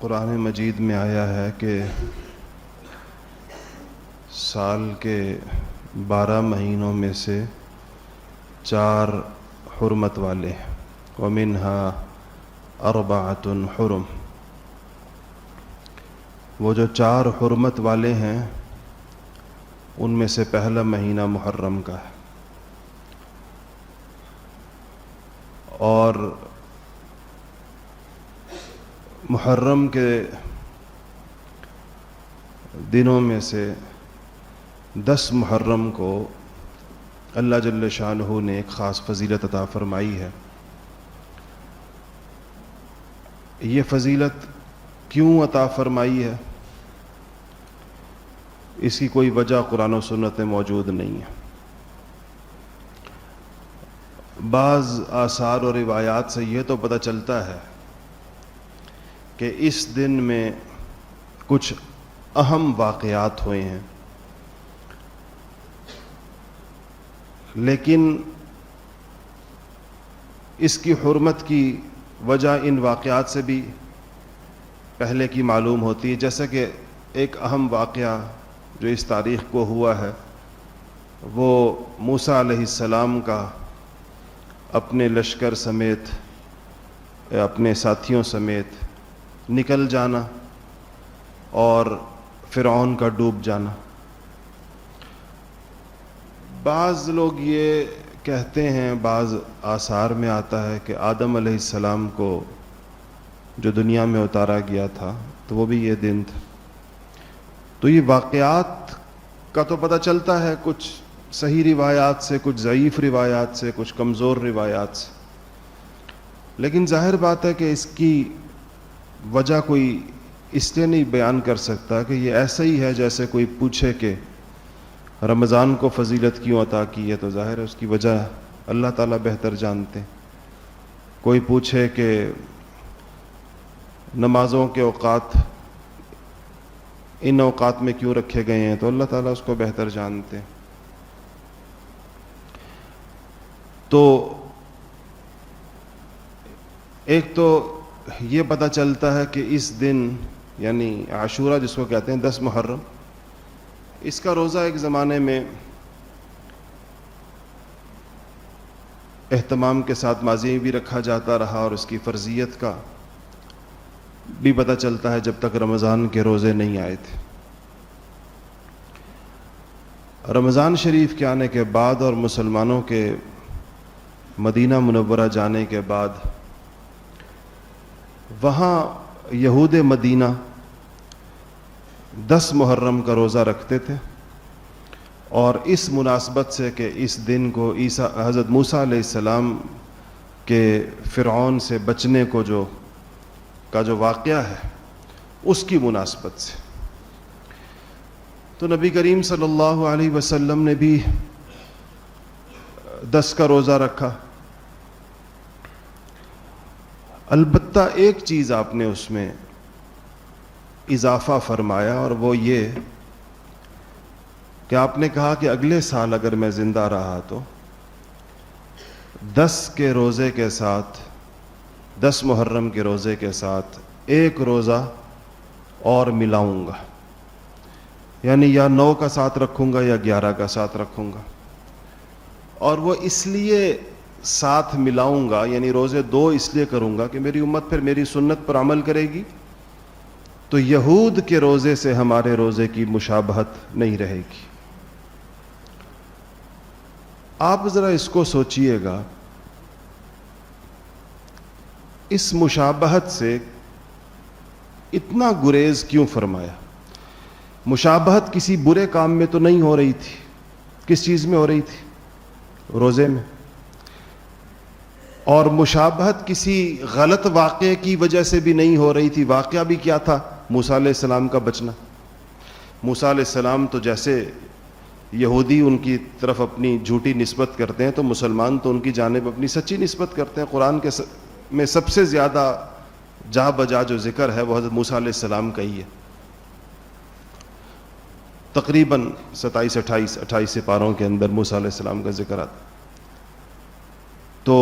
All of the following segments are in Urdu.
قرآن مجید میں آیا ہے کہ سال کے 12 مہینوں میں سے 4 حرمت والے ہیں، وَمِنْهَا 4 حرم۔ وہ جو 4 حرمت والے ہیں ان میں سے پہلا مہینہ محرم کا ہے، اور محرم کے دنوں میں سے 10 محرم کو اللہ جل شانہ نے ایک خاص فضیلت عطا فرمائی ہے۔ یہ فضیلت کیوں عطا فرمائی ہے، اس کی کوئی وجہ قرآن و سنت میں موجود نہیں ہے۔ بعض آثار اور روایات سے یہ تو پتہ چلتا ہے کہ اس دن میں کچھ اہم واقعات ہوئے ہیں، لیکن اس کی حرمت کی وجہ ان واقعات سے بھی پہلے کی معلوم ہوتی ہے۔ جیسا کہ ایک اہم واقعہ جو اس تاریخ کو ہوا ہے وہ موسیٰ علیہ السلام کا اپنے لشکر سمیت، اپنے ساتھیوں سمیت نکل جانا اور فرعون کا ڈوب جانا۔ بعض لوگ یہ کہتے ہیں، بعض آثار میں آتا ہے کہ آدم علیہ السلام کو جو دنیا میں اتارا گیا تھا تو وہ بھی یہ دن تھا۔ تو یہ واقعات کا تو پتہ چلتا ہے کچھ صحیح روایات سے، کچھ ضعیف روایات سے، کچھ کمزور روایات سے، لیکن ظاہر بات ہے کہ اس کی وجہ کوئی اس لیے نہیں بیان کر سکتا کہ یہ ایسا ہی ہے جیسے کوئی پوچھے کہ رمضان کو فضیلت کیوں عطا کی ہے، تو ظاہر ہے اس کی وجہ اللہ تعالیٰ بہتر جانتے ہیں۔ کوئی پوچھے کہ نمازوں کے اوقات ان اوقات میں کیوں رکھے گئے ہیں، تو اللہ تعالیٰ اس کو بہتر جانتے ہیں۔ تو ایک تو یہ پتہ چلتا ہے کہ اس دن یعنی عاشورہ جس کو کہتے ہیں 10 محرم، اس کا روزہ ایک زمانے میں اہتمام کے ساتھ ماضی میں بھی رکھا جاتا رہا، اور اس کی فرضیت کا بھی پتہ چلتا ہے جب تک رمضان کے روزے نہیں آئے تھے۔ رمضان شریف کے آنے کے بعد اور مسلمانوں کے مدینہ منورہ جانے کے بعد وہاں یہود مدینہ 10 محرم کا روزہ رکھتے تھے، اور اس مناسبت سے کہ اس دن کو حضرت موسیٰ علیہ السلام کے فرعون سے بچنے کو جو واقعہ ہے اس کی مناسبت سے، تو نبی کریم صلی اللہ علیہ وسلم نے بھی 10 کا روزہ رکھا۔ البتہ ایک چیز آپ نے اس میں اضافہ فرمایا، اور وہ یہ کہ آپ نے کہا کہ اگلے سال اگر میں زندہ رہا تو 10 کے روزے کے ساتھ، 10 محرم کے روزے کے ساتھ ایک روزہ اور ملاؤں گا، یعنی یا 9 کا ساتھ رکھوں گا یا 11 کا ساتھ رکھوں گا۔ اور وہ اس لیے ساتھ ملاؤں گا، یعنی روزے 2 اس لیے کروں گا کہ میری امت پھر میری سنت پر عمل کرے گی، تو یہود کے روزے سے ہمارے روزے کی مشابہت نہیں رہے گی۔ آپ ذرا اس کو سوچئے گا، اس مشابہت سے اتنا گریز کیوں فرمایا؟ مشابہت کسی برے کام میں تو نہیں ہو رہی تھی، کس چیز میں ہو رہی تھی؟ روزے میں۔ اور مشابہت کسی غلط واقعے کی وجہ سے بھی نہیں ہو رہی تھی۔ واقعہ بھی کیا تھا؟ موسیٰ علیہ السلام کا بچنا۔ موسیٰ علیہ السلام تو جیسے یہودی ان کی طرف اپنی جھوٹی نسبت کرتے ہیں، تو مسلمان تو ان کی جانب اپنی سچی نسبت کرتے ہیں۔ قرآن کے میں سب سے زیادہ جا بجا جو ذکر ہے وہ حضرت موسیٰ علیہ السلام کا ہی ہے۔ تقریباً 27-28 سپاروں کے اندر موسیٰ علیہ السلام کا ذکر آتا۔ تو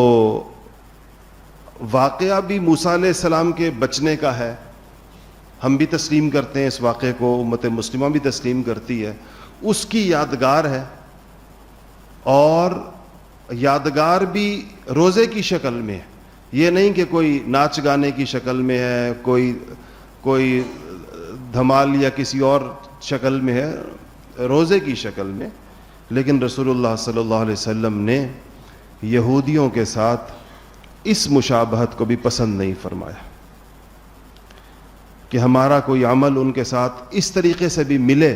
واقعہ بھی موسیٰ علیہ السلام کے بچنے کا ہے، ہم بھی تسلیم کرتے ہیں اس واقعے کو, امت مسلمہ بھی تسلیم کرتی ہے, اس کی یادگار ہے, اور یادگار بھی روزے کی شکل میں ہے. یہ نہیں کہ کوئی ناچ گانے کی شکل میں ہے, کوئی دھمال یا کسی اور شکل میں ہے, روزے کی شکل میں. لیکن رسول اللہ صلی اللہ علیہ وسلم نے یہودیوں کے ساتھ اس مشابہت کو بھی پسند نہیں فرمایا کہ ہمارا کوئی عمل ان کے ساتھ اس طریقے سے بھی ملے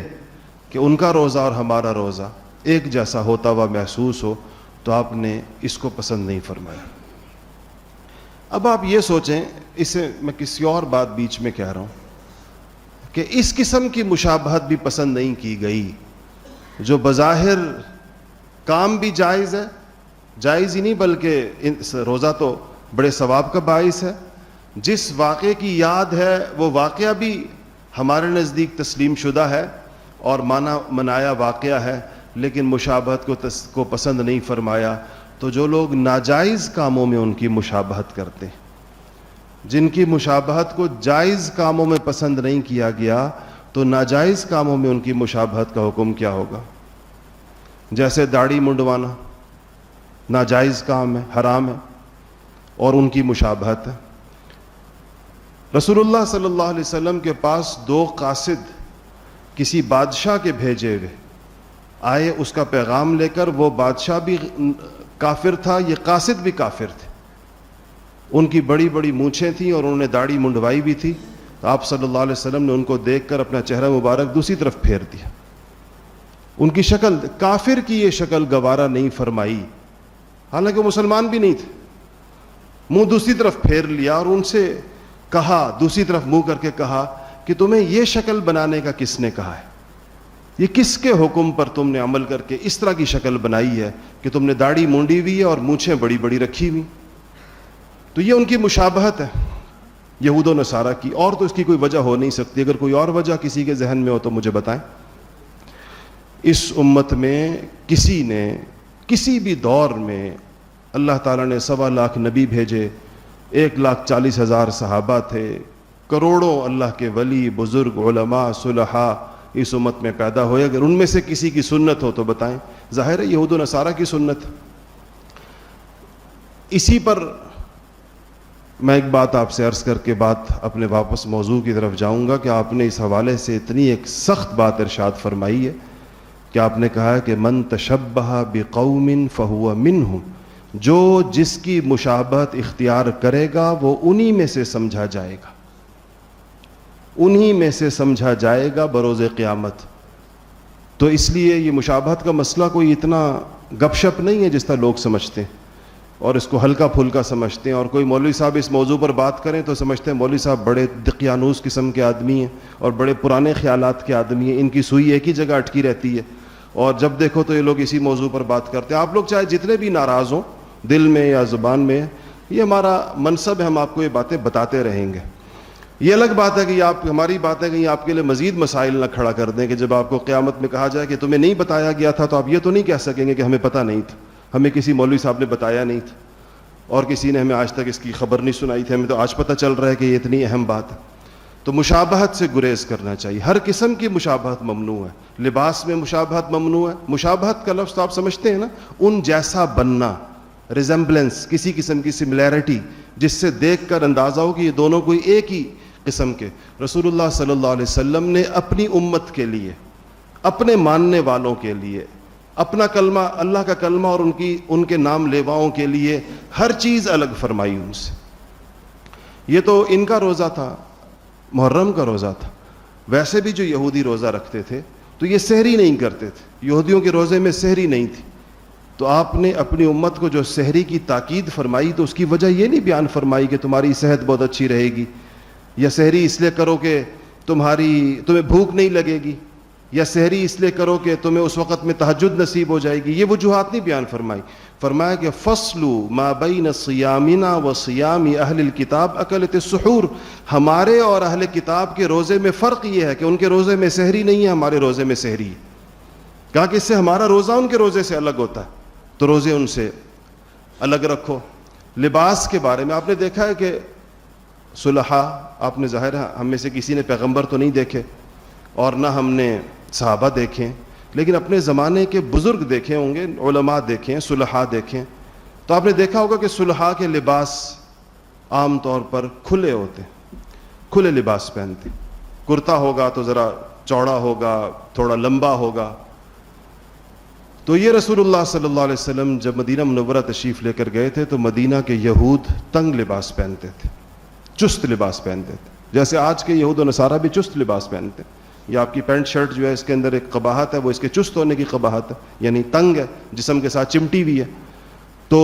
کہ ان کا روزہ اور ہمارا روزہ ایک جیسا ہوتا ہوا محسوس ہو, تو آپ نے اس کو پسند نہیں فرمایا. اب آپ یہ سوچیں, اسے میں کسی اور بات بیچ میں کہہ رہا ہوں کہ اس قسم کی مشابہت بھی پسند نہیں کی گئی جو بظاہر کام بھی جائز ہے, جائز ہی نہیں بلکہ روزہ تو بڑے ثواب کا باعث ہے. جس واقعے کی یاد ہے وہ واقعہ بھی ہمارے نزدیک تسلیم شدہ ہے اور منایا واقعہ ہے, لیکن مشابہت کو پسند نہیں فرمایا. تو جو لوگ ناجائز کاموں میں ان کی مشابہت کرتے ہیں, جن کی مشابہت کو جائز کاموں میں پسند نہیں کیا گیا, تو ناجائز کاموں میں ان کی مشابہت کا حکم کیا ہوگا؟ جیسے داڑھی منڈوانا ناجائز کام ہے, حرام ہے, اور ان کی مشابہت ہے. رسول اللہ صلی اللہ علیہ وسلم کے پاس 2 قاصد کسی بادشاہ کے بھیجے ہوئے آئے اس کا پیغام لے کر. وہ بادشاہ بھی کافر تھا, یہ قاصد بھی کافر تھے. ان کی بڑی بڑی مونچھیں تھیں اور انہوں نے داڑھی منڈوائی بھی تھی. تو آپ صلی اللہ علیہ وسلم نے ان کو دیکھ کر اپنا چہرہ مبارک دوسری طرف پھیر دیا. ان کی شکل, کافر کی یہ شکل گوارا نہیں فرمائی, حالانکہ وہ مسلمان بھی نہیں تھے. منہ دوسری طرف پھیر لیا اور ان سے کہا, دوسری طرف منہ کر کے کہا کہ تمہیں یہ شکل بنانے کا کس نے کہا ہے؟ یہ کس کے حکم پر تم نے عمل کر کے اس طرح کی شکل بنائی ہے کہ تم نے داڑھی مونڈی ہوئی ہے اور مونچھیں بڑی بڑی رکھی ہوئی؟ تو یہ ان کی مشابہت ہے یہود و نصارہ کی, اور تو اس کی کوئی وجہ ہو نہیں سکتی. اگر کوئی اور وجہ کسی کے ذہن میں ہو تو مجھے بتائیں. اس امت میں کسی نے کسی بھی دور میں, اللہ تعالیٰ نے 1.25 لاکھ نبی بھیجے, 1,40,000 صحابہ تھے, کروڑوں اللہ کے ولی, بزرگ, علماء, صلحاء اس امت میں پیدا ہوئے. اگر ان میں سے کسی کی سنت ہو تو بتائیں. ظاہر ہے یہود و نصارہ کی سنت. اسی پر میں ایک بات آپ سے عرض کر کے بات اپنے واپس موضوع کی طرف جاؤں گا کہ آپ نے اس حوالے سے اتنی ایک سخت بات ارشاد فرمائی ہے کہ آپ نے کہا ہے کہ من تشبہ بقوم فہو منہم, جو جس کی مشابہت اختیار کرے گا وہ انہی میں سے سمجھا جائے گا, انہی میں سے سمجھا جائے گا بروز قیامت. تو اس لیے یہ مشابہت کا مسئلہ کوئی اتنا گپ شپ نہیں ہے جس طرح لوگ سمجھتے ہیں اور اس کو ہلکا پھلکا سمجھتے ہیں. اور کوئی مولوی صاحب اس موضوع پر بات کریں تو سمجھتے ہیں مولوی صاحب بڑے دقیانوس قسم کے آدمی ہیں اور بڑے پرانے خیالات کے آدمی ہیں, ان کی سوئی ایک ہی جگہ اٹکی رہتی ہے, اور جب دیکھو تو یہ لوگ اسی موضوع پر بات کرتے ہیں. آپ لوگ چاہے جتنے بھی ناراض ہوں دل میں یا زبان میں, یہ ہمارا منصب ہے, ہم آپ کو یہ باتیں بتاتے رہیں گے. یہ الگ بات ہے کہ آپ, ہماری بات ہے کہ آپ کے لیے مزید مسائل نہ کھڑا کر دیں کہ جب آپ کو قیامت میں کہا جائے کہ تمہیں نہیں بتایا گیا تھا تو آپ یہ تو نہیں کہہ سکیں گے کہ ہمیں پتہ نہیں تھا, ہمیں کسی مولوی صاحب نے بتایا نہیں تھا اور کسی نے ہمیں آج تک اس کی خبر نہیں سنائی تھی, ہمیں تو آج پتہ چل رہا ہے کہ یہ اتنی اہم بات ہے. تو مشابہت سے گریز کرنا چاہیے. ہر قسم کی مشابہت ممنوع ہے. لباس میں مشابہت ممنوع ہے. مشابہت کا لفظ تو آپ سمجھتے ہیں نا, ان جیسا بننا, ریزمبلنس, کسی قسم کی سملیرٹی جس سے دیکھ کر اندازہ ہو کہ یہ دونوں کوئی ایک ہی قسم کے. رسول اللہ صلی اللہ علیہ وسلم نے اپنی امت کے لیے, اپنے ماننے والوں کے لیے, اپنا کلمہ, اللہ کا کلمہ اور ان کے نام لیواؤں کے لیے ہر چیز الگ فرمائی ان سے. یہ تو ان کا روزہ تھا, محرم کا روزہ تھا. ویسے بھی جو یہودی روزہ رکھتے تھے تو یہ سحری نہیں کرتے تھے, یہودیوں کے روزے میں سحری نہیں تھی. تو آپ نے اپنی امت کو جو سحری کی تاکید فرمائی تو اس کی وجہ یہ نہیں بیان فرمائی کہ تمہاری صحت بہت اچھی رہے گی, یا سحری اس لیے کرو کہ تمہیں بھوک نہیں لگے گی, یا سحری اس لیے کرو کہ تمہیں اس وقت میں تہجد نصیب ہو جائے گی. یہ وجوہات نہیں بیان فرمائی. فرمایا کہ فصل ما بین صیامنا و صیام اہل الکتاب اکلت السحور, ہمارے اور اہل کتاب کے روزے میں فرق یہ ہے کہ ان کے روزے میں سحری نہیں ہے, ہمارے روزے میں سحری ہے. کہا کہ اس سے ہمارا روزہ ان کے روزے سے الگ ہوتا ہے, تو روزے ان سے الگ رکھو. لباس کے بارے میں آپ نے دیکھا ہے کہ صلحاء آپ نے ظاہر ہے ہم میں سے کسی نے پیغمبر تو نہیں دیکھے اور نہ ہم نے صحابہ دیکھیں، لیکن اپنے زمانے کے بزرگ دیکھے ہوں گے، علماء دیکھیں، صلحاء دیکھیں، تو آپ نے دیکھا ہوگا کہ صلحاء کے لباس عام طور پر کھلے ہوتے ہیں، کھلے لباس پہنتے ہیں۔ کرتا ہوگا تو ذرا چوڑا ہوگا، تھوڑا لمبا ہوگا۔ تو یہ رسول اللہ صلی اللہ علیہ وسلم جب مدینہ منورہ تشریف لے کر گئے تھے تو مدینہ کے یہود تنگ لباس پہنتے تھے، چست لباس پہنتے تھے، جیسے آج کے یہود و نصارہ بھی چست لباس پہنتے ہیں۔ یہ آپ کی پینٹ شرٹ جو ہے اس کے اندر ایک قباحت ہے، وہ اس کے چست ہونے کی قباحت ہے، یعنی تنگ ہے، جسم کے ساتھ چمٹی ہوئی ہے۔ تو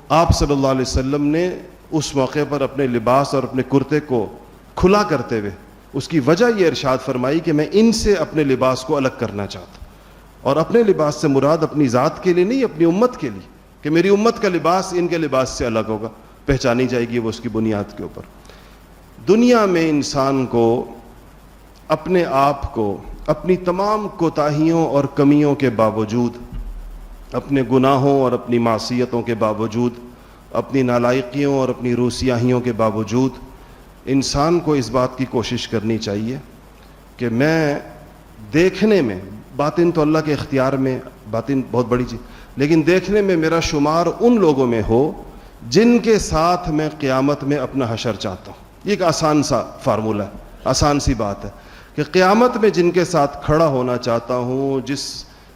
آپ صلی اللہ علیہ وسلم نے اس موقع پر اپنے لباس اور اپنے کرتے کو کھلا کرتے ہوئے اس کی وجہ یہ ارشاد فرمائی کہ میں ان سے اپنے لباس کو الگ کرنا چاہتا ہوں، اور اپنے لباس سے مراد اپنی ذات کے لیے نہیں، اپنی امت کے لیے، کہ میری امت کا لباس ان کے لباس سے الگ ہوگا، پہچانی جائے گی وہ اس کی بنیاد کے اوپر۔ دنیا میں انسان کو اپنے آپ کو اپنی تمام کوتاہیوں اور کمیوں کے باوجود، اپنے گناہوں اور اپنی معصیتوں کے باوجود، اپنی نالائقیوں اور اپنی روسیاہیوں کے باوجود انسان کو اس بات کی کوشش کرنی چاہیے کہ میں دیکھنے میں، باطن تو اللہ کے اختیار میں، باطن بہت بڑی چیز، لیکن دیکھنے میں میرا شمار ان لوگوں میں ہو جن کے ساتھ میں قیامت میں اپنا حشر چاہتا ہوں۔ یہ ایک آسان سا فارمولہ ہے، آسان سی بات ہے کہ قیامت میں جن کے ساتھ کھڑا ہونا چاہتا ہوں، جس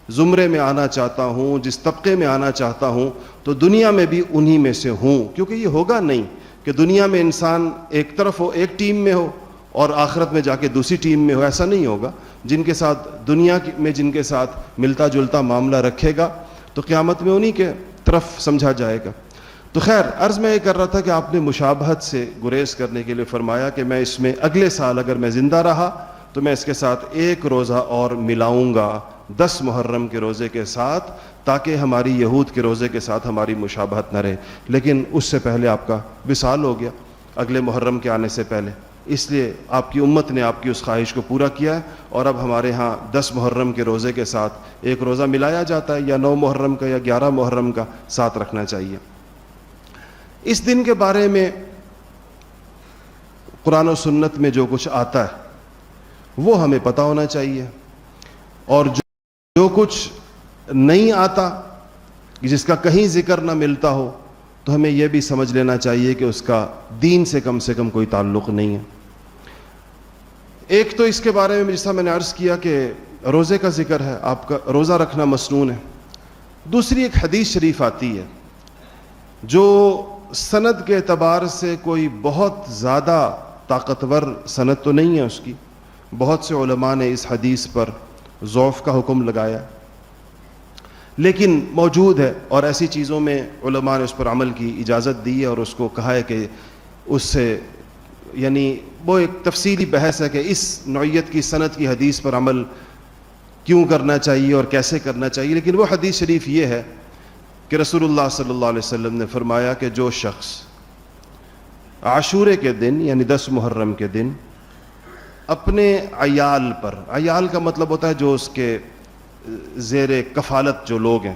زمرے میں آنا چاہتا ہوں، جس طبقے میں آنا چاہتا ہوں، تو دنیا میں بھی انہی میں سے ہوں۔ کیونکہ یہ ہوگا نہیں کہ دنیا میں انسان ایک طرف ہو، ایک ٹیم میں ہو، اور آخرت میں جا کے دوسری ٹیم میں ہو، ایسا نہیں ہوگا۔ جن کے ساتھ دنیا میں جن کے ساتھ ملتا جلتا معاملہ رکھے گا تو قیامت میں انہی کے طرف سمجھا جائے گا۔ تو خیر، عرض میں یہ کر رہا تھا کہ آپ نے مشابہت سے گریز کرنے کے لیے فرمایا کہ میں اس میں اگلے سال اگر میں زندہ رہا تو میں اس کے ساتھ ایک روزہ اور ملاؤں گا 10 محرم کے روزے کے ساتھ، تاکہ ہماری یہود کے روزے کے ساتھ ہماری مشابہت نہ رہے۔ لیکن اس سے پہلے آپ کا وصال ہو گیا، اگلے محرم کے آنے سے پہلے، اس لیے آپ کی امت نے آپ کی اس خواہش کو پورا کیا ہے، اور اب ہمارے ہاں 10 محرم کے روزے کے ساتھ ایک روزہ ملایا جاتا ہے، یا 9 محرم کا یا 11 محرم کا ساتھ رکھنا چاہیے۔ اس دن کے بارے میں قرآن و سنت میں جو کچھ آتا ہے وہ ہمیں پتہ ہونا چاہیے، اور جو کچھ نہیں آتا، جس کا کہیں ذکر نہ ملتا ہو، تو ہمیں یہ بھی سمجھ لینا چاہیے کہ اس کا دین سے کم کوئی تعلق نہیں ہے۔ ایک تو اس کے بارے میں جیسا میں نے عرض کیا کہ روزے کا ذکر ہے، آپ کا روزہ رکھنا مسنون ہے۔ دوسری ایک حدیث شریف آتی ہے جو سند کے اعتبار سے کوئی بہت زیادہ طاقتور سند تو نہیں ہے اس کی، بہت سے علماء نے اس حدیث پر ضعف کا حکم لگایا، لیکن موجود ہے، اور ایسی چیزوں میں علماء نے اس پر عمل کی اجازت دی ہے، اور اس کو کہا ہے کہ اس سے یعنی وہ ایک تفصیلی بحث ہے کہ اس نوعیت کی سند کی حدیث پر عمل کیوں کرنا چاہیے اور کیسے کرنا چاہیے۔ لیکن وہ حدیث شریف یہ ہے کہ رسول اللہ صلی اللہ علیہ وسلم نے فرمایا کہ جو شخص عاشورے کے دن یعنی 10 محرم کے دن اپنے عیال پر، عیال کا مطلب ہوتا ہے جو اس کے زیر کفالت جو لوگ ہیں،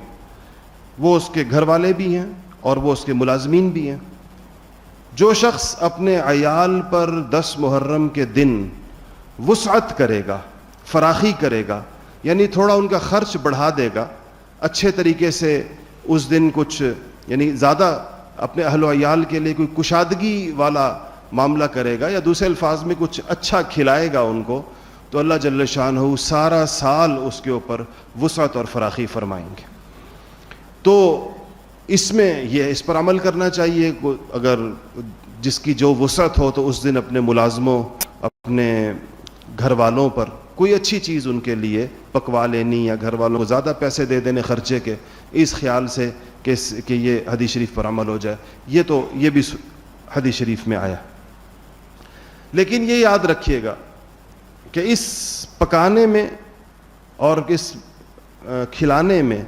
وہ اس کے گھر والے بھی ہیں اور وہ اس کے ملازمین بھی ہیں، جو شخص اپنے عیال پر 10 محرم کے دن وسعت کرے گا، فراخی کرے گا، یعنی تھوڑا ان کا خرچ بڑھا دے گا، اچھے طریقے سے اس دن کچھ یعنی زیادہ اپنے اہل و عیال کے لیے کوئی کشادگی والا معاملہ کرے گا، یا دوسرے الفاظ میں کچھ اچھا کھلائے گا ان کو، تو اللہ جل شانہ سارا سال اس کے اوپر وسعت اور فراخی فرمائیں گے۔ تو اس میں یہ اس پر عمل کرنا چاہیے، اگر جس کی جو وسعت ہو تو اس دن اپنے ملازموں، اپنے گھر والوں پر کوئی اچھی چیز ان کے لیے پکوا لینی، یا گھر والوں کو زیادہ پیسے دے دینے خرچے کے، اس خیال سے کہ یہ حدیث شریف پر عمل ہو جائے۔ یہ بھی حدیث شریف میں آیا۔ لیکن یہ یاد رکھیے گا کہ اس پکانے میں اور اس کھلانے میں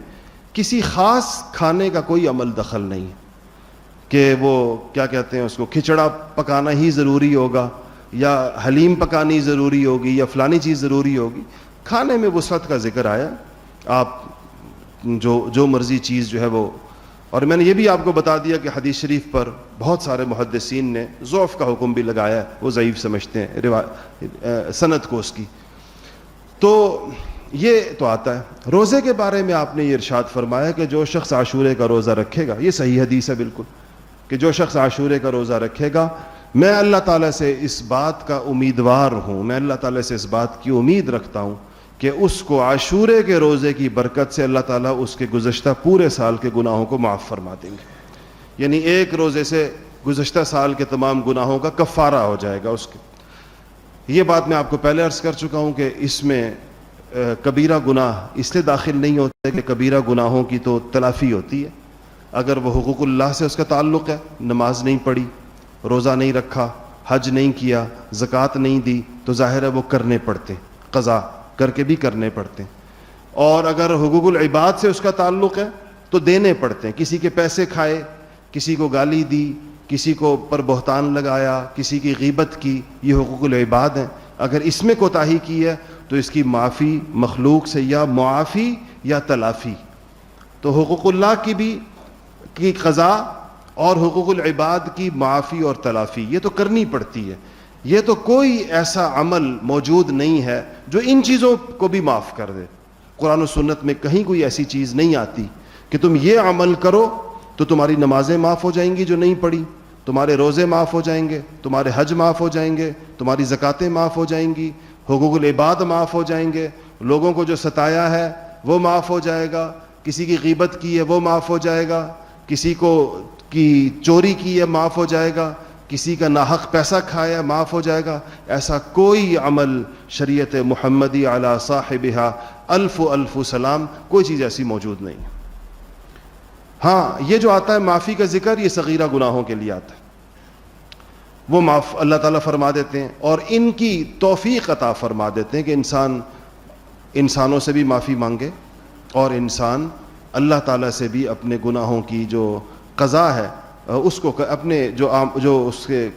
کسی خاص کھانے کا کوئی عمل دخل نہیں ہے کہ وہ کیا کہتے ہیں اس کو کھچڑا پکانا ہی ضروری ہوگا، یا حلیم پکانی ضروری ہوگی، یا فلانی چیز ضروری ہوگی۔ کھانے میں وسعت کا ذکر آیا، آپ جو مرضی چیز جو ہے وہ اور میں نے یہ بھی آپ کو بتا دیا کہ حدیث شریف پر بہت سارے محدثین نے ضعف کا حکم بھی لگایا ہے، وہ ضعیف سمجھتے ہیں سند کو اس کی. تو یہ تو آتا ہے. روزے کے بارے میں آپ نے یہ ارشاد فرمایا کہ جو شخص عاشورے کا روزہ رکھے گا، یہ صحیح حدیث ہے بالکل، کہ جو شخص عاشورے کا روزہ رکھے گا، میں اللہ تعالیٰ سے اس بات کا امیدوار ہوں، میں اللہ تعالیٰ سے اس بات کی امید رکھتا ہوں کہ اس کو عاشورے کے روزے کی برکت سے اللہ تعالیٰ اس کے گزشتہ پورے سال کے گناہوں کو معاف فرما دیں گے. یعنی ایک روزے سے گزشتہ سال کے تمام گناہوں کا کفارہ ہو جائے گا اس کے. یہ بات میں آپ کو پہلے عرض کر چکا ہوں کہ اس میں کبیرہ گناہ اس لیے داخل نہیں ہوتے کہ کبیرہ گناہوں کی تو تلافی ہوتی ہے. اگر وہ حقوق اللہ سے اس کا تعلق ہے، نماز نہیں پڑھی، روزہ نہیں رکھا، حج نہیں کیا، زکوٰۃ نہیں دی، تو ظاہر ہے وہ کرنے پڑتے، قضا کر کے بھی کرنے پڑتے. اور اگر حقوق العباد سے اس کا تعلق ہے تو دینے پڑتے ہیں. کسی کے پیسے کھائے، کسی کو گالی دی، کسی کو پر بہتان لگایا، کسی کی غیبت کی، یہ حقوق العباد ہیں. اگر اس میں کوتاہی کی ہے تو اس کی معافی مخلوق سے یا معافی یا تلافی. تو حقوق اللہ کی قضا اور حقوق العباد کی معافی اور تلافی یہ تو کرنی پڑتی ہے. یہ تو کوئی ایسا عمل موجود نہیں ہے جو ان چیزوں کو بھی معاف کر دے. قرآن و سنت میں کہیں کوئی ایسی چیز نہیں آتی کہ تم یہ عمل کرو تو تمہاری نمازیں معاف ہو جائیں گی جو نہیں پڑھی، تمہارے روزے معاف ہو جائیں گے، تمہارے حج معاف ہو جائیں گے، تمہاری زکاتیں معاف ہو جائیں گی، حقوق العباد معاف ہو جائیں گے، لوگوں کو جو ستایا ہے وہ معاف ہو جائے گا، کسی کی غیبت کی ہے وہ معاف ہو جائے گا، کسی کو کی چوری کی ہے معاف ہو جائے گا، کسی کا ناحق پیسہ کھایا معاف ہو جائے گا. ایسا کوئی عمل شریعت محمدی علی صاحبہا الف الف سلام، کوئی چیز ایسی موجود نہیں. ہاں یہ جو آتا ہے معافی کا ذکر، یہ صغیرہ گناہوں کے لیے آتا ہے، وہ معاف اللہ تعالیٰ فرما دیتے ہیں اور ان کی توفیق عطا فرما دیتے ہیں کہ انسان انسانوں سے بھی معافی مانگے اور انسان اللہ تعالیٰ سے بھی اپنے گناہوں کی جو قضا ہے اس کو اپنے جو اس کے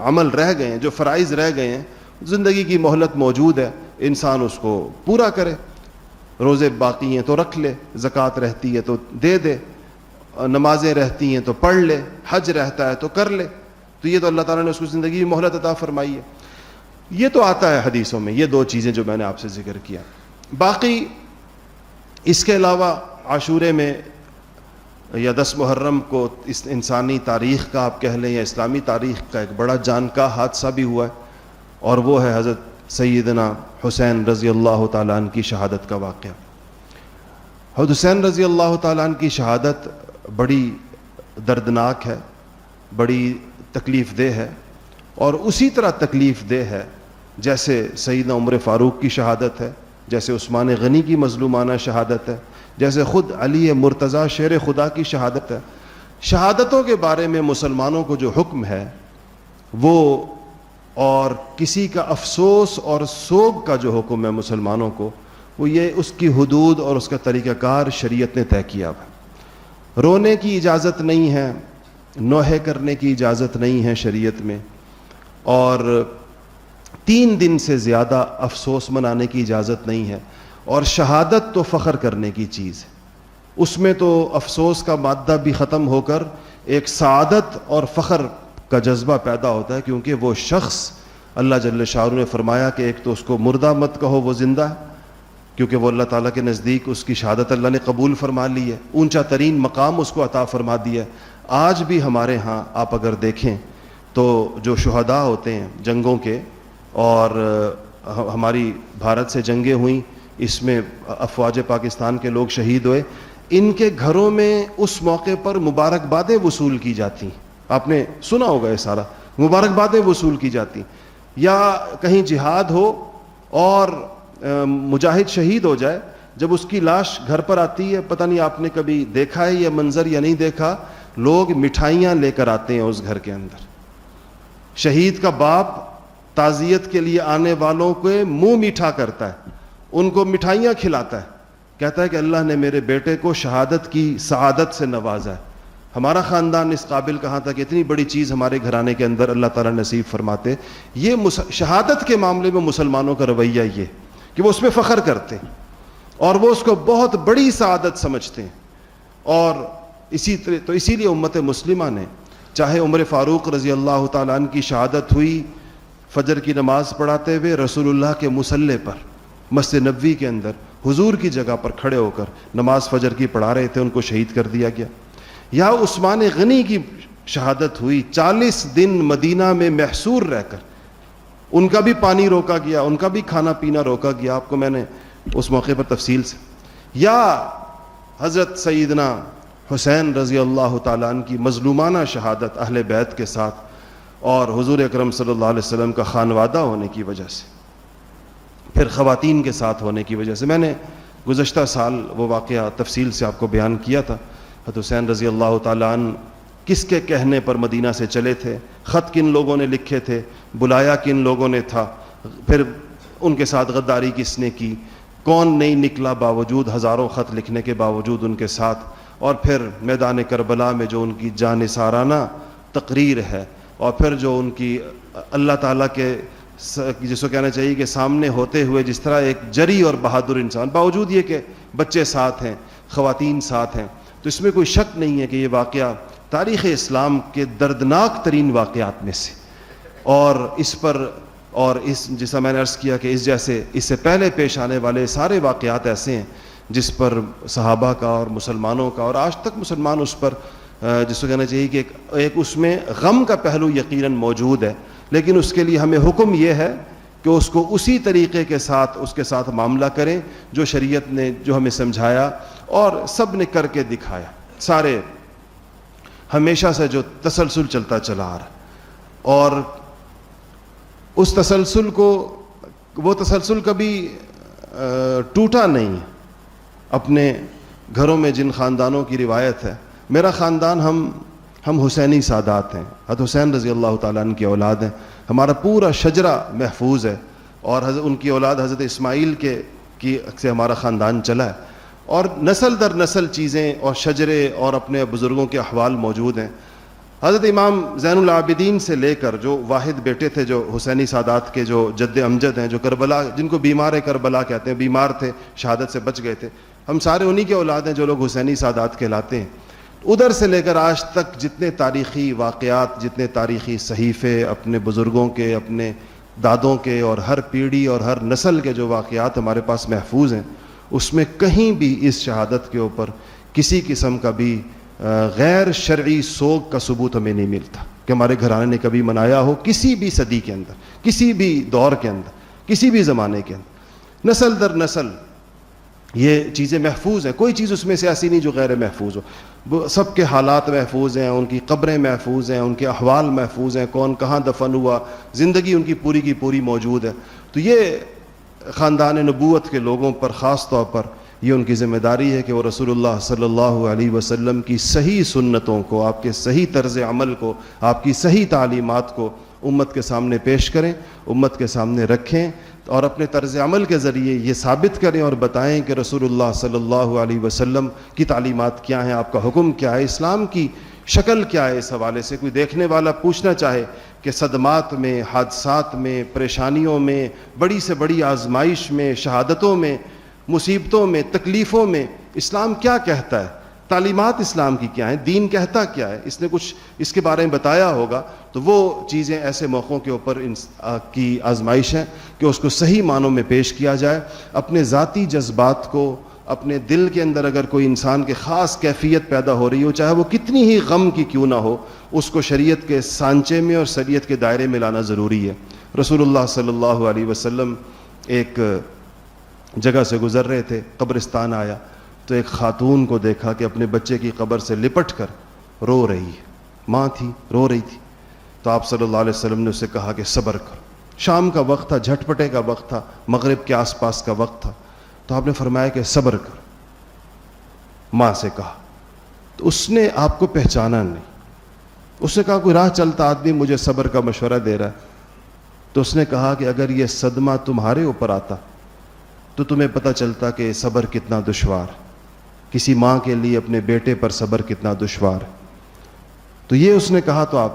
عمل رہ گئے ہیں، جو فرائض رہ گئے ہیں، زندگی کی مہلت موجود ہے، انسان اس کو پورا کرے. روزے باقی ہیں تو رکھ لے، زکوٰۃ رہتی ہے تو دے دے، نمازیں رہتی ہیں تو پڑھ لے، حج رہتا ہے تو کر لے. تو یہ تو اللہ تعالیٰ نے اس کو زندگی کی مہلت عطا فرمائی ہے. یہ تو آتا ہے حدیثوں میں، یہ دو چیزیں جو میں نے آپ سے ذکر کیا. باقی اس کے علاوہ عاشورے میں یا 10 محرم کو اس انسانی تاریخ کا آپ کہہ لیں یا اسلامی تاریخ کا ایک بڑا جان کا حادثہ بھی ہوا ہے، اور وہ ہے حضرت سیدنا حسین رضی اللہ تعالیٰ عنہ کی شہادت کا واقعہ. حضرت حسین رضی اللہ تعالیٰ عنہ کی شہادت بڑی دردناک ہے، بڑی تکلیف دہ ہے، اور اسی طرح تکلیف دہ ہے جیسے سیدنا عمر فاروق کی شہادت ہے، جیسے عثمان غنی کی مظلومانہ شہادت ہے، جیسے خود علی مرتضیٰ شیر خدا کی شہادت ہے. شہادتوں کے بارے میں مسلمانوں کو جو حکم ہے وہ، اور کسی کا افسوس اور سوگ کا جو حکم ہے مسلمانوں کو، وہ یہ اس کی حدود اور اس کا طریقہ کار شریعت نے طے کیا ہے. رونے کی اجازت نہیں ہے، نوحے کرنے کی اجازت نہیں ہے شریعت میں، اور 3 دن سے زیادہ افسوس منانے کی اجازت نہیں ہے. اور شہادت تو فخر کرنے کی چیز ہے، اس میں تو افسوس کا مادہ بھی ختم ہو کر ایک سعادت اور فخر کا جذبہ پیدا ہوتا ہے، کیونکہ وہ شخص اللہ جل شانہ نے فرمایا کہ ایک تو اس کو مردہ مت کہو، وہ زندہ ہے، کیونکہ وہ اللہ تعالیٰ کے نزدیک اس کی شہادت اللہ نے قبول فرما لی ہے، اونچا ترین مقام اس کو عطا فرما دیا ہے. آج بھی ہمارے ہاں آپ اگر دیکھیں تو جو شہداء ہوتے ہیں جنگوں کے، اور ہماری بھارت سے جنگیں ہوئیں، اس میں افواج پاکستان کے لوگ شہید ہوئے، ان کے گھروں میں اس موقع پر مبارکبادیں وصول کی جاتی ہیں. آپ نے سنا ہوگا یہ سارا، مبارکبادیں وصول کی جاتی. یا کہیں جہاد ہو اور مجاہد شہید ہو جائے، جب اس کی لاش گھر پر آتی ہے، پتہ نہیں آپ نے کبھی دیکھا ہے یہ منظر یا نہیں دیکھا، لوگ مٹھائیاں لے کر آتے ہیں اس گھر کے اندر. شہید کا باپ تعزیت کے لیے آنے والوں کو منہ میٹھا کرتا ہے، ان کو مٹھائیاں کھلاتا ہے، کہتا ہے کہ اللہ نے میرے بیٹے کو شہادت کی سعادت سے نوازا ہے. ہمارا خاندان اس قابل کہاں تھا کہ اتنی بڑی چیز ہمارے گھرانے کے اندر اللہ تعالیٰ نصیب فرماتے. یہ شہادت کے معاملے میں مسلمانوں کا رویہ یہ کہ وہ اس میں فخر کرتے ہیں اور وہ اس کو بہت بڑی سعادت سمجھتے ہیں. اور اسی لیے امت مسلمہ نے، چاہے عمر فاروق رضی اللہ تعالیٰ عنہ کی شہادت ہوئی فجر کی نماز پڑھاتے ہوئے رسول اللہ کے مصلی پر مسجد نبوی کے اندر حضور کی جگہ پر کھڑے ہو کر نماز فجر کی پڑھا رہے تھے، ان کو شہید کر دیا گیا، یا عثمان غنی کی شہادت ہوئی 40 دن مدینہ میں محصور رہ کر، ان کا بھی پانی روکا گیا، ان کا بھی کھانا پینا روکا گیا، آپ کو میں نے اس موقع پر تفصیل سے، یا حضرت سیدنا حسین رضی اللہ تعالیٰ عنہ کی مظلومانہ شہادت اہل بیت کے ساتھ اور حضور اکرم صلی اللہ علیہ وسلم کا خانوادہ ہونے کی وجہ سے، پھر خواتین کے ساتھ ہونے کی وجہ سے۔ میں نے گزشتہ سال وہ واقعہ تفصیل سے آپ کو بیان کیا تھا، حضرت حسین رضی اللہ تعالیٰ عنہ کس کے کہنے پر مدینہ سے چلے تھے، خط کن لوگوں نے لکھے تھے، بلایا کن لوگوں نے تھا، پھر ان کے ساتھ غداری کس نے کی، کون نہیں نکلا باوجود ہزاروں خط لکھنے کے باوجود ان کے ساتھ، اور پھر میدان کربلا میں جو ان کی جانثارانہ تقریر ہے، اور پھر جو ان کی اللہ تعالیٰ کے جس کو کہنا چاہیے کہ سامنے ہوتے ہوئے جس طرح ایک جری اور بہادر انسان، باوجود یہ کہ بچے ساتھ ہیں، خواتین ساتھ ہیں، تو اس میں کوئی شک نہیں ہے کہ یہ واقعہ تاریخ اسلام کے دردناک ترین واقعات میں سے، اور اس پر اور اس جیسا میں نے عرض کیا کہ اس سے پہلے پیش آنے والے سارے واقعات ایسے ہیں جس پر صحابہ کا اور مسلمانوں کا اور آج تک مسلمان اس پر جس کو کہنا چاہیے کہ ایک اس میں غم کا پہلو یقیناً موجود ہے، لیکن اس کے لیے ہمیں حکم یہ ہے کہ اس کو اسی طریقے کے ساتھ اس کے ساتھ معاملہ کریں جو شریعت نے جو ہمیں سمجھایا اور سب نے کر کے دکھایا، سارے ہمیشہ سے جو تسلسل چلتا چلا آ رہا، اور اس تسلسل کو وہ تسلسل کبھی ٹوٹا نہیں ہے۔ اپنے گھروں میں جن خاندانوں کی روایت ہے، میرا خاندان ہم حسینی سادات ہیں، حضرت حسین رضی اللہ تعالیٰ عنہ کی اولاد ہیں، ہمارا پورا شجرہ محفوظ ہے، اور ان کی اولاد حضرت اسماعیل کی سے ہمارا خاندان چلا ہے، اور نسل در نسل چیزیں اور شجرے اور اپنے بزرگوں کے احوال موجود ہیں۔ حضرت امام زین العابدین سے لے کر جو واحد بیٹے تھے جو حسینی سادات کے جو جد امجد ہیں، جو کربلا جن کو بیمار کربلا کہتے ہیں، بیمار تھے، شہادت سے بچ گئے تھے، ہم سارے انہی کے اولاد ہیں جو لوگ حسینی سادات کہلاتے ہیں۔ ادھر سے لے کر آج تک جتنے تاریخی واقعات، جتنے تاریخی صحیفے اپنے بزرگوں کے، اپنے دادوں کے، اور ہر پیڑھی اور ہر نسل کے جو واقعات ہمارے پاس محفوظ ہیں، اس میں کہیں بھی اس شہادت کے اوپر کسی قسم کا بھی غیر شرعی سوگ کا ثبوت ہمیں نہیں ملتا کہ ہمارے گھرانے نے کبھی منایا ہو، کسی بھی صدی کے اندر، کسی بھی دور کے اندر، کسی بھی زمانے کے اندر، نسل در نسل یہ چیزیں محفوظ ہیں، کوئی چیز اس میں سے ایسی نہیں جو غیر محفوظ ہو، سب کے حالات محفوظ ہیں، ان کی قبریں محفوظ ہیں، ان کے احوال محفوظ ہیں، کون کہاں دفن ہوا، زندگی ان کی پوری موجود ہے۔ تو یہ خاندان نبوت کے لوگوں پر خاص طور پر یہ ان کی ذمہ داری ہے کہ وہ رسول اللہ صلی اللہ علیہ وسلم کی صحیح سنتوں کو، آپ کے صحیح طرز عمل کو، آپ کی صحیح تعلیمات کو امت کے سامنے پیش کریں، امت کے سامنے رکھیں، اور اپنے طرز عمل کے ذریعے یہ ثابت کریں اور بتائیں کہ رسول اللہ صلی اللہ علیہ وسلم کی تعلیمات کیا ہیں، آپ کا حکم کیا ہے، اسلام کی شکل کیا ہے۔ اس حوالے سے کوئی دیکھنے والا پوچھنا چاہے کہ صدمات میں، حادثات میں، پریشانیوں میں، بڑی سے بڑی آزمائش میں، شہادتوں میں، مصیبتوں میں، تکلیفوں میں اسلام کیا کہتا ہے، تعلیمات اسلام کی کیا ہیں، دین کہتا کیا ہے، اس نے کچھ اس کے بارے میں بتایا ہوگا، تو وہ چیزیں ایسے موقعوں کے اوپر کی آزمائش ہے کہ اس کو صحیح معنوں میں پیش کیا جائے۔ اپنے ذاتی جذبات کو، اپنے دل کے اندر اگر کوئی انسان کے خاص کیفیت پیدا ہو رہی ہو، چاہے وہ کتنی ہی غم کی کیوں نہ ہو، اس کو شریعت کے سانچے میں اور شریعت کے دائرے میں لانا ضروری ہے۔ رسول اللہ صلی اللہ علیہ وسلم ایک جگہ سے گزر رہے تھے، قبرستان آیا تو ایک خاتون کو دیکھا کہ اپنے بچے کی قبر سے لپٹ کر رو رہی ہے، ماں تھی، رو رہی تھی، تو آپ صلی اللہ علیہ وسلم نے اسے کہا کہ صبر کرو۔ شام کا وقت تھا، جھٹپٹے کا وقت تھا، مغرب کے آس پاس کا وقت تھا، تو آپ نے فرمایا کہ صبر کرو، ماں سے کہا۔ تو اس نے آپ کو پہچانا نہیں، اس نے کہا کوئی راہ چلتا آدمی مجھے صبر کا مشورہ دے رہا ہے، تو اس نے کہا کہ اگر یہ صدمہ تمہارے اوپر آتا تو تمہیں پتہ چلتا کہ صبر کتنا دشوار ہے، کسی ماں کے لیے اپنے بیٹے پر صبر کتنا دشوار ہے۔ تو یہ اس نے کہا تو آپ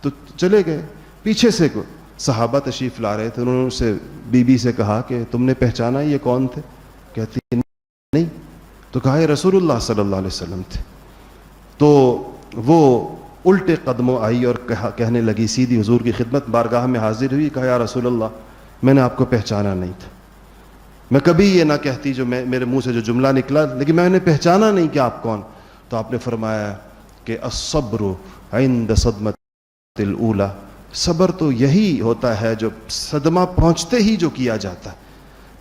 تو چلے گئے۔ پیچھے سے صحابہ تشریف لا رہے تھے، انہوں نے اسے بی بی سے کہا کہ تم نے پہچانا یہ کون تھے؟ کہتی نہیں۔ تو کہا یہ رسول اللہ صلی اللہ علیہ وسلم تھے۔ تو وہ الٹے قدموں آئی اور کہنے لگی، سیدھی حضور کی خدمت بارگاہ میں حاضر ہوئی، کہا یا رسول اللہ میں نے آپ کو پہچانا نہیں تھا، میں کبھی یہ نہ کہتی جو میرے منہ سے جو جملہ نکلا، لیکن میں نے پہچانا نہیں کہ آپ کون. تو آپ نے فرمایا کہ الصبر عند صدمۃ الاولی، صبر تو یہی ہوتا ہے جو صدمہ پہنچتے ہی جو کیا جاتا ہے،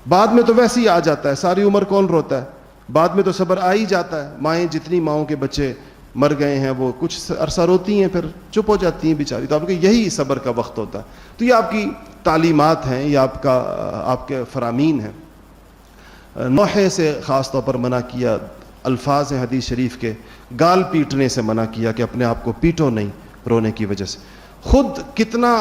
بعد میں تو ویسے ہی آ جاتا ہے، ساری عمر کون روتا ہے، بعد میں تو صبر آ ہی جاتا ہے. مائیں جتنی ماؤں کے بچے مر گئے ہیں وہ کچھ عرصہ روتی ہیں پھر چپ ہو جاتی ہیں بیچاری. تو آپ کے یہی صبر کا وقت ہوتا ہے. تو یہ آپ کی تعلیمات ہیں، یہ آپ کے فرامین ہیں. نوحے سے خاص طور پر منع کیا، الفاظ ہیں حدیث شریف کے، گال پیٹنے سے منع کیا کہ اپنے آپ کو پیٹو نہیں رونے کی وجہ سے. خود کتنا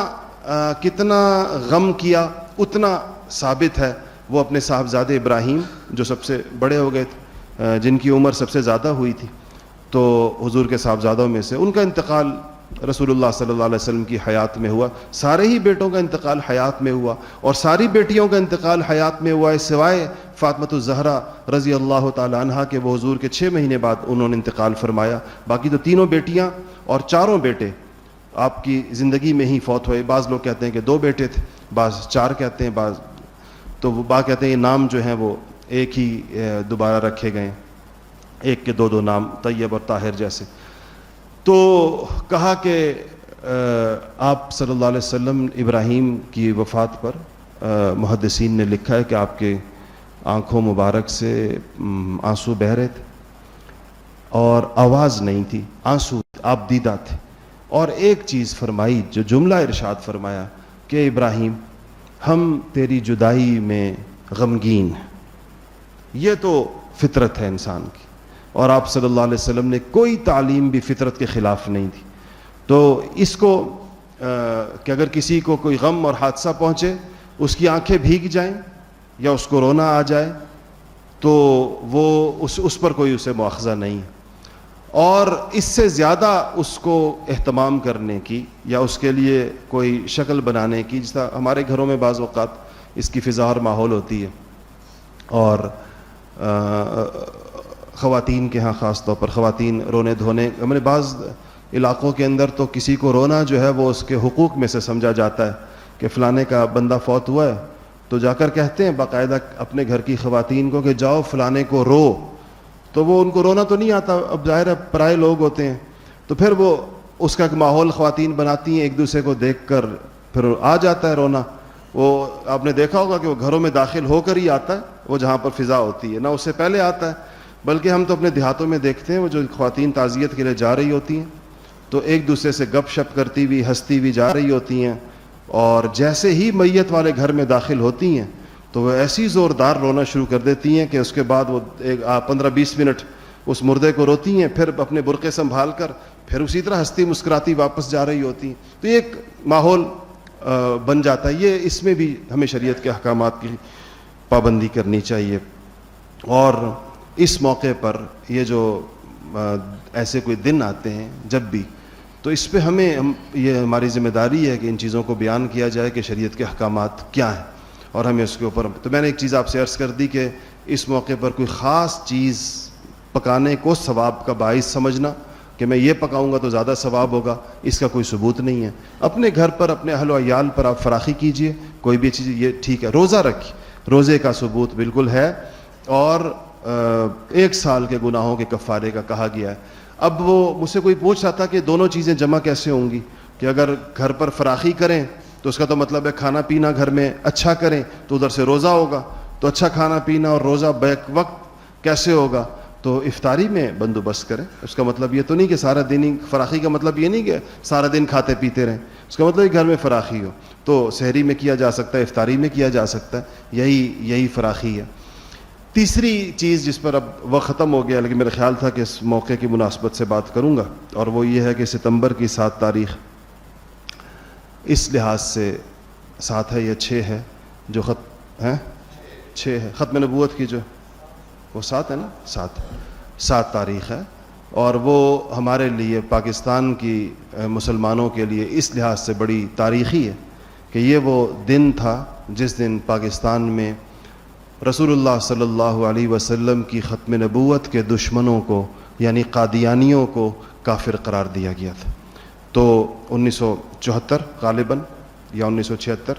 غم کیا اتنا ثابت ہے. وہ اپنے صاحبزادے ابراہیم جو سب سے بڑے ہو گئے تھے، جن کی عمر سب سے زیادہ ہوئی تھی، تو حضور کے صاحبزادوں میں سے ان کا انتقال رسول اللہ صلی اللہ علیہ وسلم کی حیات میں ہوا. سارے ہی بیٹوں کا انتقال حیات میں ہوا اور ساری بیٹیوں کا انتقال حیات میں ہوا، سوائے فاطمۃ الزہرا رضی اللہ تعالی عنہا کہ وہ حضور کے 6 مہینے بعد انہوں نے انتقال فرمایا. باقی تو تینوں بیٹیاں اور 4 بیٹے آپ کی زندگی میں ہی فوت ہوئے. بعض لوگ کہتے ہیں کہ 2 بیٹے تھے، بعض 4 کہتے ہیں، بعض تو بعض کہتے ہیں یہ نام جو ہیں وہ ایک ہی دوبارہ رکھے گئے، ایک کے 2 نام، طیب اور طاہر جیسے. تو کہا کہ آپ صلی اللہ علیہ وسلم ابراہیم کی وفات پر محدثین نے لکھا ہے کہ آپ کے آنکھوں مبارک سے آنسو بہہ رہے تھے اور آواز نہیں تھی، آنسو آپ دیدہ تھے. اور ایک چیز فرمائی، جو جملہ ارشاد فرمایا کہ ابراہیم ہم تیری جدائی میں غمگین ہیں. یہ تو فطرت ہے انسان کی، اور آپ صلی اللہ علیہ وسلم نے کوئی تعلیم بھی فطرت کے خلاف نہیں تھی. تو اس کو کہ اگر کسی کو کوئی غم اور حادثہ پہنچے، اس کی آنکھیں بھیگ جائیں یا اس کو رونا آ جائے، تو وہ اس پر کوئی اسے مواخذہ نہیں ہے. اور اس سے زیادہ اس کو اہتمام کرنے کی یا اس کے لیے کوئی شکل بنانے کی، جس طرح ہمارے گھروں میں بعض اوقات اس کی فضا اور ماحول ہوتی ہے، اور خواتین کے ہاں خاص طور پر خواتین رونے دھونے، ہمارے بعض علاقوں کے اندر تو کسی کو رونا جو ہے وہ اس کے حقوق میں سے سمجھا جاتا ہے کہ فلانے کا بندہ فوت ہوا ہے تو جا کر کہتے ہیں باقاعدہ اپنے گھر کی خواتین کو کہ جاؤ فلانے کو رو. تو وہ ان کو رونا تو نہیں آتا، اب ظاہر ہے پرائے لوگ ہوتے ہیں، تو پھر وہ اس کا ایک ماحول خواتین بناتی ہیں، ایک دوسرے کو دیکھ کر پھر آ جاتا ہے رونا. وہ آپ نے دیکھا ہوگا کہ وہ گھروں میں داخل ہو کر ہی آتا ہے، وہ جہاں پر فضا ہوتی ہے، نہ اس سے پہلے آتا ہے. بلکہ ہم تو اپنے دیہاتوں میں دیکھتے ہیں وہ جو خواتین تعزیت کے لیے جا رہی ہوتی ہیں تو ایک دوسرے سے گپ شپ کرتی ہوئی ہنستی ہوئی جا رہی ہوتی ہیں، اور جیسے ہی میت والے گھر میں داخل ہوتی ہیں تو وہ ایسی زوردار رونا شروع کر دیتی ہیں کہ اس کے بعد وہ 15-20 منٹ اس مردے کو روتی ہیں، پھر اپنے برقعے سنبھال کر پھر اسی طرح ہنستی مسکراتی واپس جا رہی ہوتی ہیں. تو یہ ایک ماحول بن جاتا ہے. یہ اس میں بھی ہمیں شریعت کے احکامات کی پابندی کرنی چاہیے. اور اس موقع پر یہ جو ایسے کوئی دن آتے ہیں جب بھی، تو اس پہ یہ ہماری ذمہ داری ہے کہ ان چیزوں کو بیان کیا جائے کہ شریعت کے احکامات کیا ہیں، اور ہمیں اس کے اوپر. تو میں نے ایک چیز آپ سے عرض کر دی کہ اس موقع پر کوئی خاص چیز پکانے کو ثواب کا باعث سمجھنا کہ میں یہ پکاؤں گا تو زیادہ ثواب ہوگا، اس کا کوئی ثبوت نہیں ہے. اپنے گھر پر اپنے اہل و عیال پر آپ فراخی کیجئے، کوئی بھی چیز، یہ ٹھیک ہے. روزہ رکھیے، روزے کا ثبوت بالکل ہے، اور 1 سال کے گناہوں کے کفارے کا کہا گیا ہے. اب وہ مجھ سے کوئی پوچھ رہا تھا کہ دونوں چیزیں جمع کیسے ہوں گی، کہ اگر گھر پر فراخی کریں تو اس کا تو مطلب ہے کھانا پینا گھر میں اچھا کریں تو ادھر سے روزہ ہوگا، تو اچھا کھانا پینا اور روزہ بیک وقت کیسے ہوگا؟ تو افطاری میں بندوبست کریں. اس کا مطلب یہ تو نہیں کہ سارا دن ہی، فراخی کا مطلب یہ نہیں کہ سارا دن کھاتے پیتے رہیں، اس کا مطلب گھر میں فراخی ہو. تو سحری میں کیا جا سکتا ہے، افطاری میں کیا جا سکتا ہے، یہی فراخی ہے. تیسری چیز جس پر اب وقت ختم ہو گیا لیکن میرا خیال تھا کہ اس موقع کی مناسبت سے بات کروں گا، اور وہ یہ ہے کہ ستمبر کی 7 تاریخ اس لحاظ سے 7 ہے یا 6 ہے جو 6 ہے ختم نبوت کی، جو وہ 7 ہے نا، 7 تاریخ ہے. اور وہ ہمارے لیے پاکستان کی مسلمانوں کے لیے اس لحاظ سے بڑی تاریخی ہے کہ یہ وہ دن تھا جس دن پاکستان میں رسول اللہ صلی اللہ علیہ وسلم کی ختم نبوت کے دشمنوں کو یعنی قادیانیوں کو کافر قرار دیا گیا تھا. تو 1974 غالباً یا 1976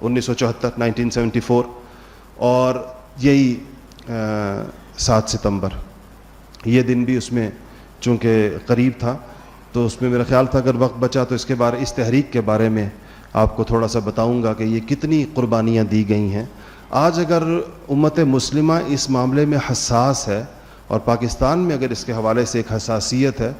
1974 اور یہی 7 ستمبر یہ دن بھی اس میں چونکہ قریب تھا تو اس میں میرا خیال تھا اگر وقت بچا تو اس تحریک کے بارے میں آپ کو تھوڑا سا بتاؤں گا کہ یہ کتنی قربانیاں دی گئی ہیں. آج اگر امت مسلمہ اس معاملے میں حساس ہے اور پاکستان میں اگر اس کے حوالے سے ایک حساسیت ہے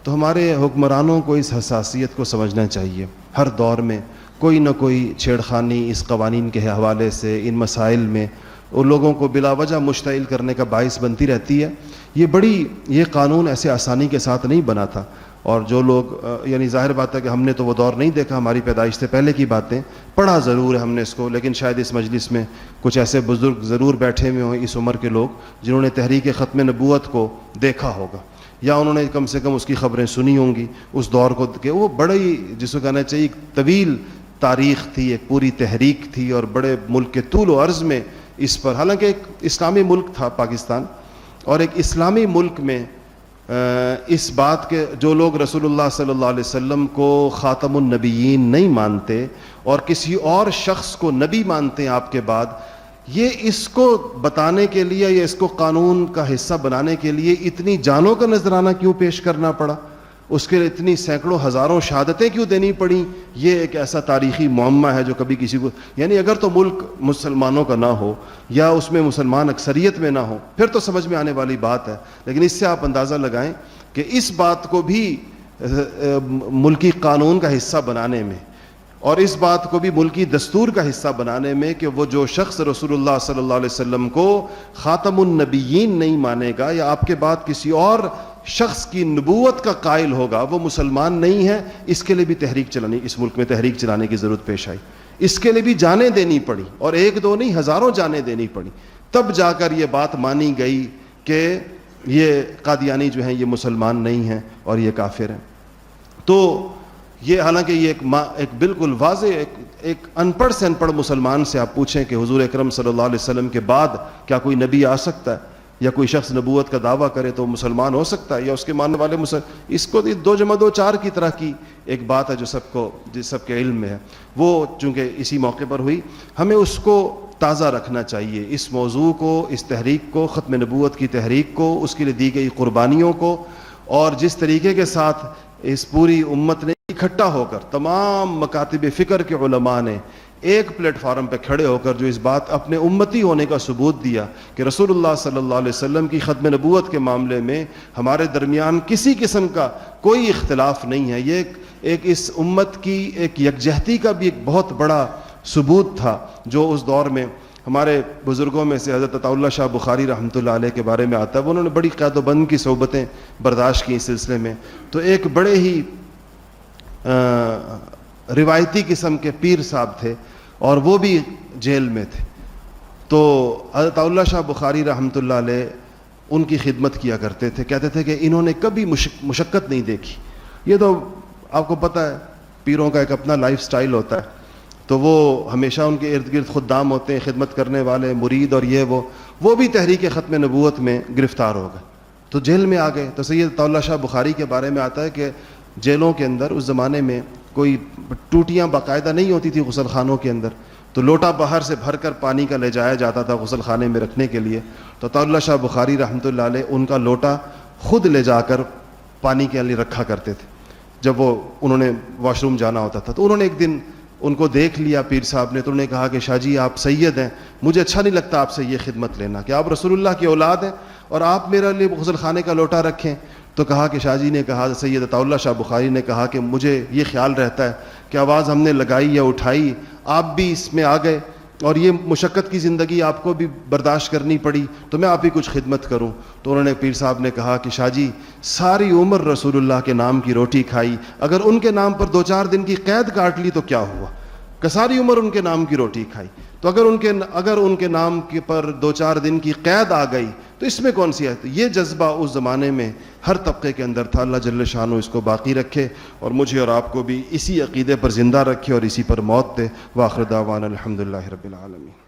تو ہمارے حکمرانوں کو اس حساسیت کو سمجھنا چاہیے. ہر دور میں کوئی نہ کوئی چھیڑخانی اس قوانین کے حوالے سے ان مسائل میں ان لوگوں کو بلا وجہ مشتعل کرنے کا باعث بنتی رہتی ہے. یہ قانون ایسے آسانی کے ساتھ نہیں بنا تھا اور جو لوگ یعنی ظاہر بات ہے کہ ہم نے تو وہ دور نہیں دیکھا, ہماری پیدائش سے پہلے کی باتیں پڑھا ضرور ہے ہم نے اس کو, لیکن شاید اس مجلس میں کچھ ایسے بزرگ ضرور بیٹھے ہوئے ہوں اس عمر کے لوگ جنہوں نے تحریک ختم نبوت کو دیکھا ہوگا یا انہوں نے کم سے کم اس کی خبریں سنی ہوں گی اس دور کو, کہ وہ بڑے ہی جس کو کہنا چاہیے ایک طویل تاریخ تھی, ایک پوری تحریک تھی اور بڑے ملک کے طول و عرض میں اس پر, حالانکہ ایک اسلامی ملک تھا پاکستان اور ایک اسلامی ملک میں اس بات کے جو لوگ رسول اللہ صلی اللہ علیہ وسلم کو خاتم النبیین نہیں مانتے اور کسی اور شخص کو نبی مانتے ہیں آپ کے بعد, یہ اس کو بتانے کے لیے یا اس کو قانون کا حصہ بنانے کے لیے اتنی جانوں کا نذرانہ کیوں پیش کرنا پڑا, اس کے لیے اتنی سینکڑوں ہزاروں شہادتیں کیوں دینی پڑیں. یہ ایک ایسا تاریخی معمہ ہے جو کبھی کسی کو, یعنی اگر تو ملک مسلمانوں کا نہ ہو یا اس میں مسلمان اکثریت میں نہ ہو پھر تو سمجھ میں آنے والی بات ہے, لیکن اس سے آپ اندازہ لگائیں کہ اس بات کو بھی ملکی قانون کا حصہ بنانے میں اور اس بات کو بھی ملکی دستور کا حصہ بنانے میں کہ وہ جو شخص رسول اللہ صلی اللہ علیہ وسلم کو خاتم النبیین نہیں مانے گا یا آپ کے بعد کسی اور شخص کی نبوت کا قائل ہوگا وہ مسلمان نہیں ہے, اس کے لیے بھی تحریک چلانی, اس ملک میں تحریک چلانے کی ضرورت پیش آئی. اس کے لیے بھی جانیں دینی پڑی اور ایک دو نہیں ہزاروں جانیں دینی پڑی, تب جا کر یہ بات مانی گئی کہ یہ قادیانی جو ہیں یہ مسلمان نہیں ہیں اور یہ کافر ہیں. تو یہ حالانکہ یہ ایک بالکل واضح ایک ان پڑھ سے ان پڑھ مسلمان سے آپ پوچھیں کہ حضور اکرم صلی اللہ علیہ وسلم کے بعد کیا کوئی نبی آ سکتا ہے یا کوئی شخص نبوت کا دعویٰ کرے تو مسلمان ہو سکتا ہے یا اس کے ماننے والے اس کو 2 + 2 = 4 کی طرح کی ایک بات ہے جو سب کے علم میں ہے. وہ چونکہ اسی موقع پر ہوئی, ہمیں اس کو تازہ رکھنا چاہیے, اس موضوع کو, اس تحریک کو, ختم نبوت کی تحریک کو, اس کے لیے دی گئی قربانیوں کو, اور جس طریقے کے ساتھ اس پوری امت نے اکٹھا ہو کر تمام مکاتب فکر کے علماء نے ایک پلیٹ فارم پہ کھڑے ہو کر جو اس بات اپنے امتی ہونے کا ثبوت دیا کہ رسول اللہ صلی اللہ علیہ وسلم کی ختم نبوت کے معاملے میں ہمارے درمیان کسی قسم کا کوئی اختلاف نہیں ہے. یہ ایک اس امت کی ایک یکجہتی کا بھی ایک بہت بڑا ثبوت تھا جو اس دور میں ہمارے بزرگوں میں سے حضرت عطا اللہ شاہ بخاری رحمۃ اللہ علیہ کے بارے میں آتا ہے. انہوں نے بڑی قید و بند کی صحبتیں برداشت کی اس سلسلے میں, تو ایک بڑے ہی روایتی قسم کے پیر صاحب تھے اور وہ بھی جیل میں تھے. تو حضرت اللہ شاہ بخاری رحمۃ اللہ علیہ ان کی خدمت کیا کرتے تھے, کہتے تھے کہ انہوں نے کبھی مشقت نہیں دیکھی. یہ تو آپ کو پتہ ہے پیروں کا ایک اپنا لائف سٹائل ہوتا ہے, تو وہ ہمیشہ ان کے ارد گرد خدام ہوتے ہیں, خدمت کرنے والے مرید, اور وہ بھی تحریک ختم نبوت میں گرفتار ہو گئے تو جیل میں آ گئے. تو سید عطا اللہ شاہ بخاری کے بارے میں آتا ہے کہ جیلوں کے اندر اس زمانے میں کوئی ٹوٹیاں باقاعدہ نہیں ہوتی تھی غسل خانوں کے اندر, تو لوٹا باہر سے بھر کر پانی کا لے جایا جاتا تھا غسل خانے میں رکھنے کے لیے. تو عطا اللہ شاہ بخاری رحمۃ اللہ علیہ ان کا لوٹا خود لے جا کر پانی کے لیے رکھا کرتے تھے جب انہوں نے واش روم جانا ہوتا تھا. تو انہوں نے ایک دن ان کو دیکھ لیا پیر صاحب نے, تو انہوں نے کہا کہ شاہ جی آپ سید ہیں, مجھے اچھا نہیں لگتا آپ سے یہ خدمت لینا کہ آپ رسول اللہ کی اولاد ہیں اور آپ میرے لیے غسل خانے کا لوٹا رکھیں. تو کہا کہ شاہ جی نے کہا, سید عطا اللہ شاہ بخاری نے کہا کہ مجھے یہ خیال رہتا ہے کہ آواز ہم نے لگائی یا اٹھائی آپ بھی اس میں آ گئے اور یہ مشقت کی زندگی آپ کو بھی برداشت کرنی پڑی, تو میں آپ ہی کچھ خدمت کروں. تو انہوں نے پیر صاحب نے کہا کہ شاہ جی ساری عمر رسول اللہ کے نام کی روٹی کھائی, اگر ان کے نام پر 2-4 دن کی قید کاٹ لی تو کیا ہوا, کہ ساری عمر ان کے نام کی روٹی کھائی. تو اگر ان کے نام کے پر 2-4 دن کی قید آ گئی تو اس میں کون سی ہے. یہ جذبہ اس زمانے میں ہر طبقے کے اندر تھا. اللہ جل شانہ اس کو باقی رکھے اور مجھے اور آپ کو بھی اسی عقیدے پر زندہ رکھے اور اسی پر موت دے. وآخر دعوانا الحمدللہ رب العالمین.